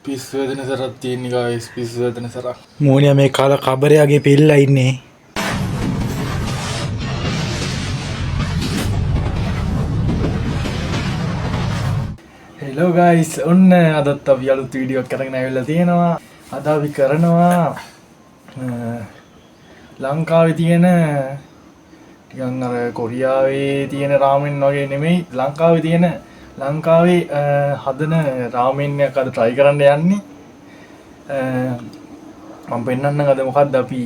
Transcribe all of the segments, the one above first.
පිස්සු වෙදෙන සරක් තියෙන ගායිස් පිස්සු වෙදෙන සරක්. මෝනියා මේ කාල කබරයාගේ පිල්ලා ඉන්නේ. හෙලෝ ගායිස් ඔන්න අදත් අපි අලුත් වීඩියෝ එකක් අරගෙන ආවිල්ලා තියෙනවා. අද අපි කරනවා ලංකාවේ තියෙන ටිකක් අර කොරියාවේ තියෙන රාමෙන් වගේ නෙමෙයි ලංකාවේ හදන රාමෙන් එකක් අද try කරන්න යන්නේ. මම පෙන්නන්න අද මොකක්ද අපි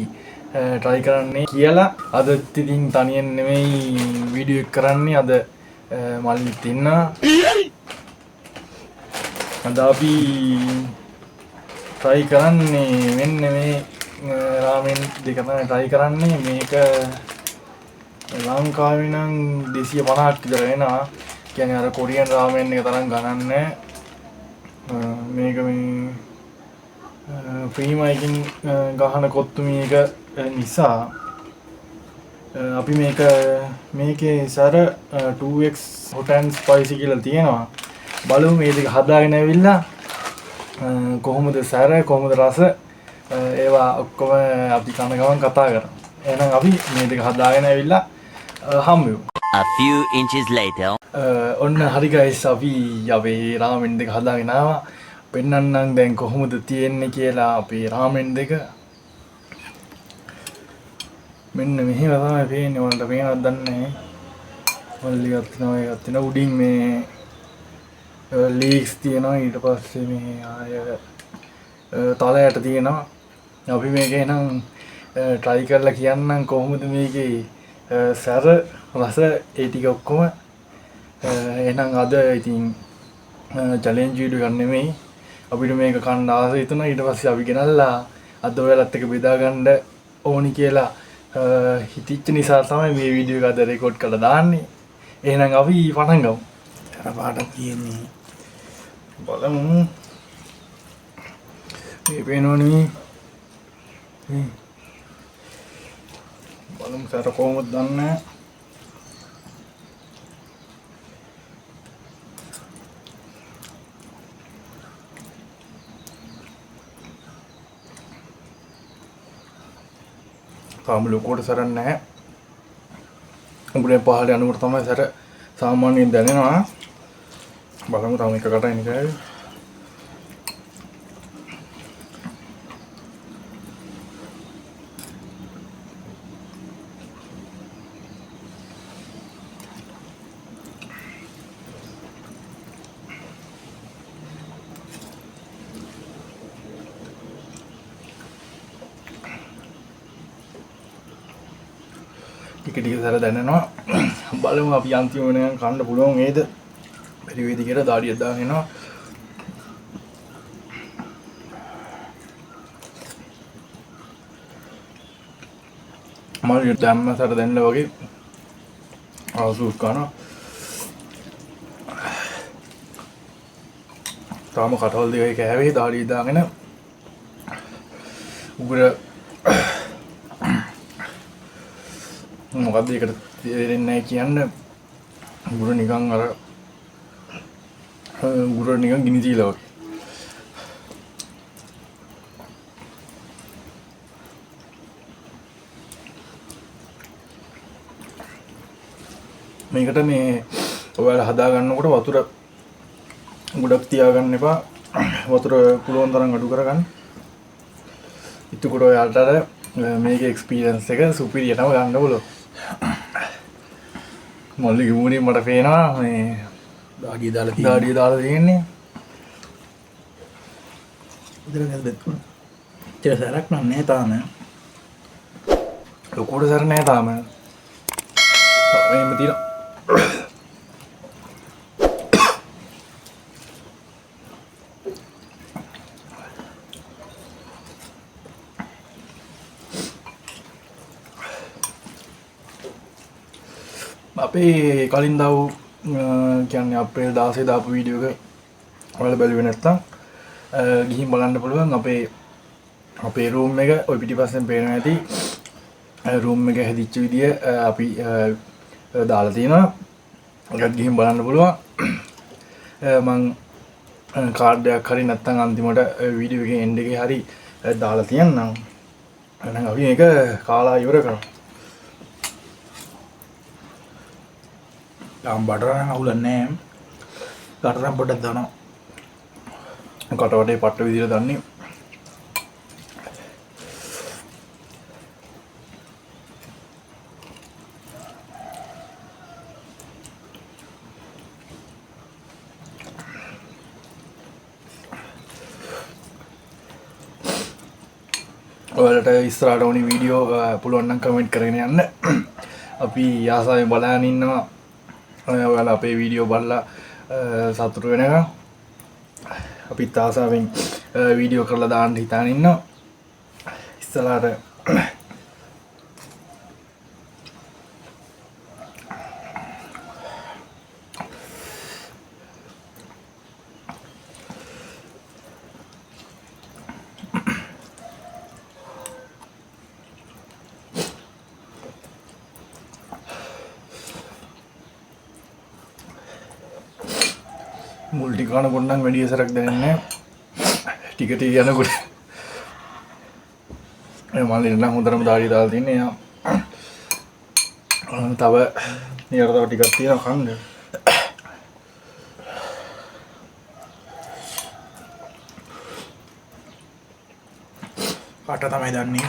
try කරන්නේ කියලා. අද ඉතින් තනියෙන් නෙමෙයි වීඩියෝ එක කරන්නේ. අද මල්ලිත් ඉන්නවා. අද අපි try කරන්නේ මෙන්න මේ රාමෙන් දෙක තමයි try කරන්නේ. මේක ලංකාවේ නම් 250ක් විතර වෙනවා. කියන්නේ අර කොරියන් රාමෙන් එක තරම් ගණන් නැහැ. මේක මේ ප්‍රීමයිකින් ගහන කොත්තු මේක නිසා අපි මේකේ සැර 2x hot and spicy කියලා තියෙනවා. බලමු මේ දෙක හදාගෙන ඇවිල්ලා කොහොමද සැර කොහොමද රස ඒවා ඔක්කොම අපි කන ගමන් කතා කරමු. එහෙනම් අපි මේ දෙක හදාගෙන ඇවිල්ලා හම්බෙමු. A few inches later. ඔන්න හරි ගයිස් අපි අපේ රාමෙන් දෙක හදාගෙන ආවා. පෙන්නන්නම් දැන් කොහොමද තියෙන්නේ කියලා අපේ රාමෙන් දෙක. මෙන්න මෙහෙම තමයි පේන්නේ. ඔයාලට පේනවද දන්නේ නැහැ. මල්ලි ගත්තා එකක් තියෙනවා. උඩින් මේ ලීක්ස් තියෙනවා. ඊට පස්සේ මේ ආය තලයට තියෙනවා. අපි මේක එහෙනම් try කරලා කියන්නම් කොහොමද මේකේ සැර රස ඒ ටික ඔක්කොම. එහෙනම් අද ඉතින් challenge වීඩියෝ එකක් නෙමෙයි. අපිට මේක කන්න ආස හිතුණා. ඊට පස්සේ අපි ගෙනල්ලා අද ඔයාලත් එක්ක බෙදා ගන්න ඕනි කියලා හිතිච්ච නිසා තමයි මේ වීඩියෝ එක අද රෙකෝඩ් කරලා දාන්නේ. එහෙනම් අපි පටන් ගමු. අර පාටක් තියෙන්නේ. බලමු. මේ පේනවනේ. බලමු සර කොහොමද දන්නේ. තාම ලොකුවට සරක් නැහැ. උඹේ පහළ යනකොට තමයි සර සාමාන්‍යයෙන් දැනෙනවා. බලමු තාම එක කටයි නිකයි. ටික ටික සර දැනෙනවා. බලමු අපි අන්තිම වෙනකන් කන්න පුළුවන් වේද බැරි වේද කියලා දාඩියක් දාගෙන එනවා. මාළු දැම්ම සර දැන්නල වගේ ආසුස් කරනවා. තාම කටවල් දෙකේ කෑවේ දාඩිය දාගෙන උගුර මොකක්ද ඒකට තේරෙන්නේ නැහැ කියන්න. උගුර නිකන් අර උගුර නිකන් ගිනි තියලා වගේ. මේකට මේ ඔයාලා හදා ගන්නකොට වතුර ගොඩක් තියාගන්න එපා. වතුර පුළුවන් තරම් අඩු කරගන්න. එතකොට ඔයාලට අර මේකේ එක්ස්පීරියන්ස් එක සුපිරියටම ගන්න පුළුවන්. මල්ලි ගමුණේ මට පේනවා මේ දාඩිය දාලා තියෙන්නේ. ඉතින් නේද බෙතුන. ඒක සරක් නෑ තාම. ලොකුවට සර නෑ තාම. මේම තියෙනවා. අපේ කලින් දව් කියන්නේ අප්‍රේල් 16 දාපු වීඩියෝ එක ඔයාලා බැලුවේ නැත්නම් ගිහින් බලන්න පුළුවන්. අපේ රූම් එක ওই පිටිපස්සෙන් පේනවා ඇති. රූම් එක හැදිච්ච විදිය අපි දාලා තියෙනවා. ඒකත් ගිහින් බලන්න පුළුවන්. මං කාඩ්ඩයක් හරි නැත්තම් අන්තිමට වීඩියෝ එකේ එන්ඩ් එකේ හරි දාලා තියන්නම්. එහෙනම් අපි මේක කාලා ඉවර කරමු. ලාම් බටර් නම් අවුලන්නේ නැහැ. බටර් පොඩ්ඩක් දානවා. කටවටේ පට්ට විදිහට දන්නේ. ඔයාලට ඉස්සරහට ඕනි වීඩියෝ පුළුවන් නම් කමෙන්ට් කරගෙන යන්න. අපි ආසාවෙන් බලන්න ඉන්නවා. ඔයාලා අපේ වීඩියෝ බලලා සතුටු වෙනකම් අපිත් ආසාවෙන් වීඩියෝ කරලා දාන්න හිතාන ඉන්නවා. ඉස්සරහට මුල්ටි කනකොට නම් වැඩි සරක් දැනෙන්නේ නැහැ. ටික ටික යනකොට මල්ලි නම් හොඳටම දාඩිය දාලා තින්නේ. යා තව ඊට තව ටිකක් තියෙනවා කන්න. කට තමයි දන්නේ.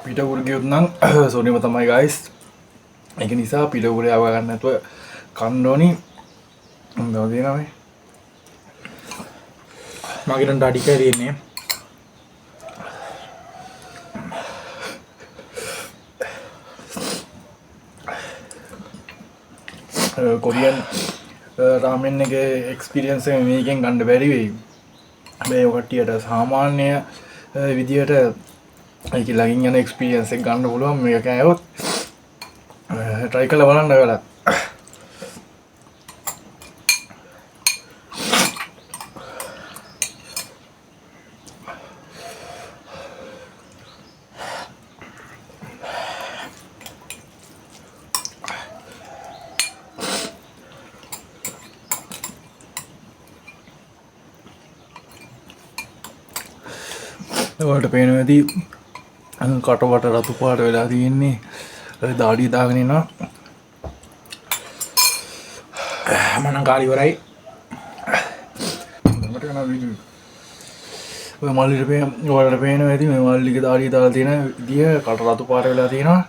පිට උර ගියොත් නම් සෝනියම තමයි guys. ඒක නිසා පිට උරේ ආව ගන්න නැතුව කන්න ඕනි. හොඳව දෙනවා මේ. මගේ නම් ඩඩි කරියන්නේ. කොරියන් රාමෙන් එකේ එක්ස්පීරියන්ස් එක මේකෙන් ගන්න බැරි වෙයි. මේ කට්ටියට සාමාන්‍ය විදියට ඒක ළඟින් යන එක්ස්පීරියන්ස් එක ගන්න පුළුවන් මේක ඇයොත් try කරලා බලන්න ඔයාලා. ඔයාලට පේනවා ඇති කටවට රතු පාට වෙලා තියෙන්නේ. දාඩිය දාගෙන ඉන්නවා. මනම් කාලි ඉවරයි. මට යන වීඩියෝ. ඔය මල්ලිට ඔයාලට පේනවා ඇති මේ මල්ලිගේ දාඩිය දාලා තියෙන විදිය කට රතු පාට වෙලා තියෙනවා.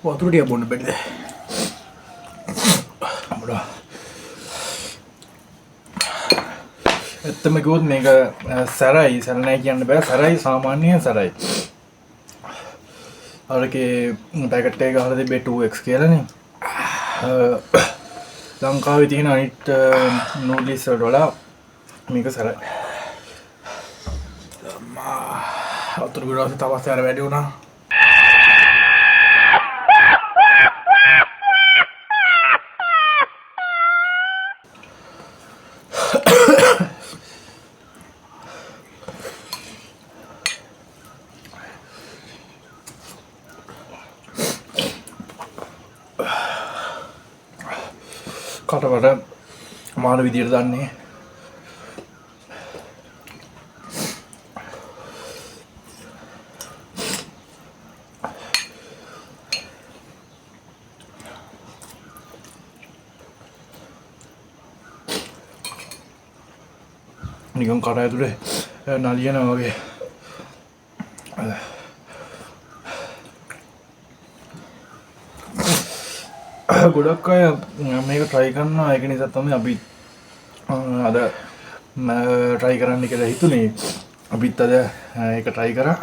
වතුර ටික බොන්න බැරිද? ඇත්තම කිව්වොත් මේක සැරයි සැරණයි කියන්න බෑ. සැරයි සාමාන්‍ය සැරයි. අරකේ පැකට් එක ගහලා තිබ්බේ 2x කියලානේ. ලංකාවේ තියෙන අනිත් නූඩ්ල්ස් වලට වඩා මේක සැරයි. වතුර බිරවසේ තවත් සැර වැඩි වුණා. කටවට මාර විදියට දන්නේ. නිකන් කට ඇතුලේ නලියනවා වගේ. ගොඩක් අය මේක try කරනවා. ඒක නිසා තමයි අපි අද try කරන්න කියලා හිතුනේ. අපිත් අද ඒක try කරා.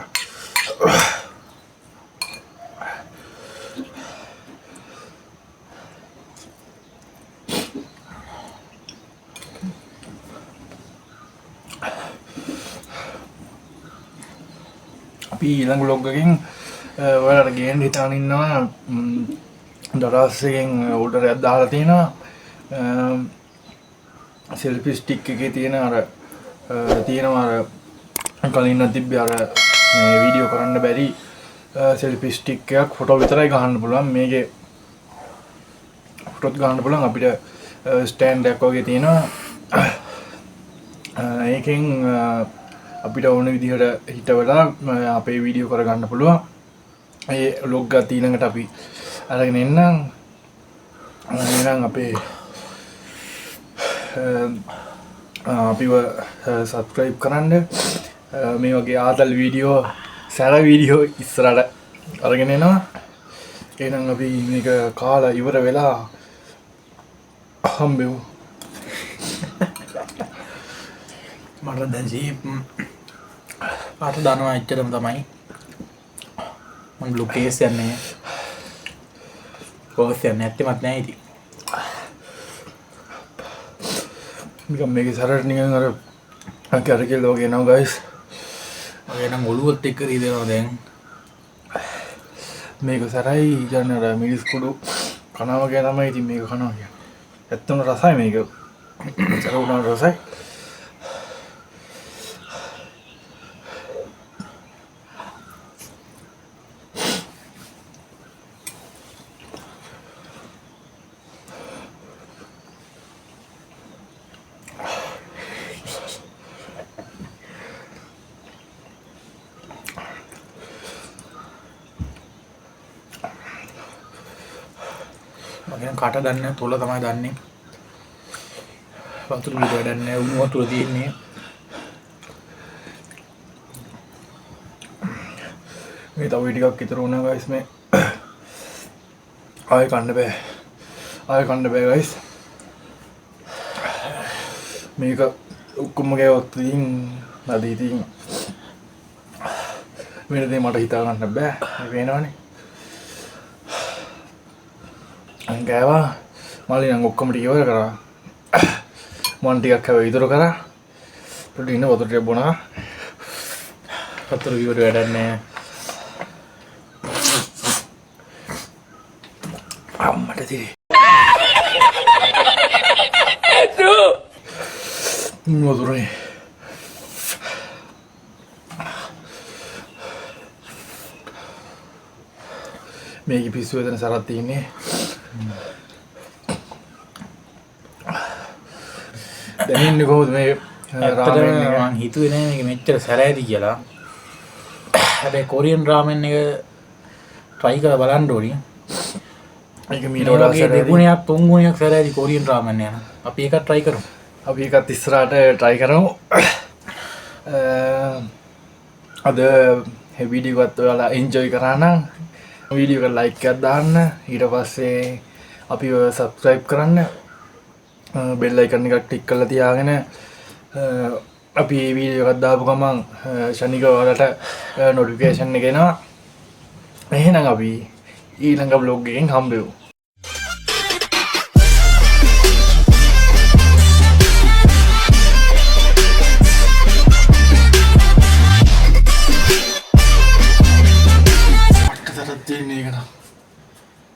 අපි ඊළඟ vlog එකකින් ඔයාලට ගේන්න හිතාන ඉන්නවා. දරස් එකෙන් ඕඩර් එකක් දාලා තියෙනවා. සෙල්ෆි ස්ටික් එකේ තියෙන අර තියෙනවා අර කලින් තිබ්බේ අර මේ වීඩියෝ කරන්න බැරි සෙල්ෆි ස්ටික් එකක් ෆොටෝ විතරයි ගහන්න පුළුවන්. මේකේ ෆොටෝත් ගහන්න පුළුවන්. අපිට ස්ටෑන්ඩ් එකක් වගේ තියෙනවා. ඒකෙන් අපිට ඕන විදිහට හිටවලා අපේ වීඩියෝ කරගන්න පුළුවන්. ඒ ලොග් එක ඊළඟට අපි අරගෙන එන්නම්. එහෙනම් අපේ අපිව සබ්ස්ක්‍රයිබ් කරන්න. මේ වගේ ආතල් වීඩියෝ සැර වීඩියෝ ඉස්සරහට අරගෙන එනවා. එහෙනම් අපි මේක කාලා ඉවර වෙලා හම්බෙමු. මට දැන් අට දනවා එච්චරම තමයි. මම ලොකේස් යන්නේ කොහොස් යන්නේ නැත්තේමත් නැහැ ඉතින්. නිකන් මේකේ සැරට නිකන් අර කැරකෙල් වගේ එනවා guys. ඔය නම් ඔළුවත් එක්ක රීදෙනවා දැන්. මේක සැරයි කියන්නේ අර මිරිස් කුඩු කනවා වගේ තමයි ඉතින් මේක කනවා කියන්නේ. ඇත්තම රසයි මේක. සැර උනාට රසයි. මගෙන් කට දන්නේ තොල තමයි දන්නේ. වතුර පිට වැඩක් නැහැ. උණු වතුර තියෙන්නේ. මේ තව ටිකක් ඉතුරු වුණා guys මේ. ආයෙ කන්න බෑ guys. මේක ඔක්කොම ගෑවත් ඉතින් නැදී ඉතින් වෙන දේ මට හිතා ගන්න බෑ. මේ වෙනවනේ. ගෑවා මල්ලි නම් ඔක්කොම ටික ඉවර කරා. මන් ටිකක් හැබැයි ඉතුරු කරා. පොඩි ඉන්න වතුර ටික බොනවා. වතුර ඉවර වැඩක් නැහැ. අම්මට තිරේ. වතුරේ. මේකේ පිස්සු වෙන සරක් තියෙන්නේ. දැනෙන්නේ කොහොමද මේ රාමෙන් එක? මං හිතුවේ නෑ මේක මෙච්චර සැර ඇති කියලා. හැබැයි කොරියන් රාමෙන් එක try කරලා බලන්න ඕනි. මේක මීට වඩා සැර ඇති. දෙගුණයක් තුන් ගුණයක් සැර ඇති කොරියන් රාමෙන් යන. අපි ඒකත් try කරමු. අපි ඒකත් ඉස්සරහට try කරමු. අද මේ වීඩියෝ එකත් ඔයාලා enjoy කරා නම් වීඩියෝ එක like එකක් දාන්න. ඊට පස්සේ අපිව subscribe කරන්න. bell icon එකක් click කරලා තියාගෙන අපි මේ වීඩියෝ එකක් දාපු ගමන් ශනික ඔයාලට notification එක එනවා. එහෙනම් අපි ඊළඟ vlog එකෙන් හම්බෙමු.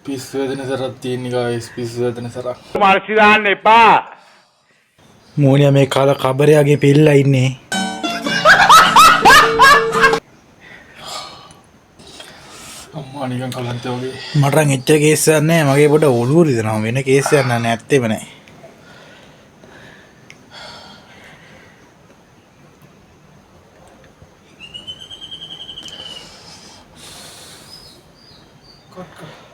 පිස්සු වෙන සරක් තියෙන guys. පිස්සු වෙන සරක්. මර්සි දාන්න එපා. මෝනියා මේ කාලා කබරයාගේ පිල්ලා ඉන්නේ. අම්මා නිකන් කලන්ත වගේ. මට නම් එච්චර කේස් එකක් නැහැ. මගේ පොඩ ඔළුව රිදෙනවා. වෙන කේස් එකක් නැහැ. ඇත්තෙම නැහැ. Cut cut.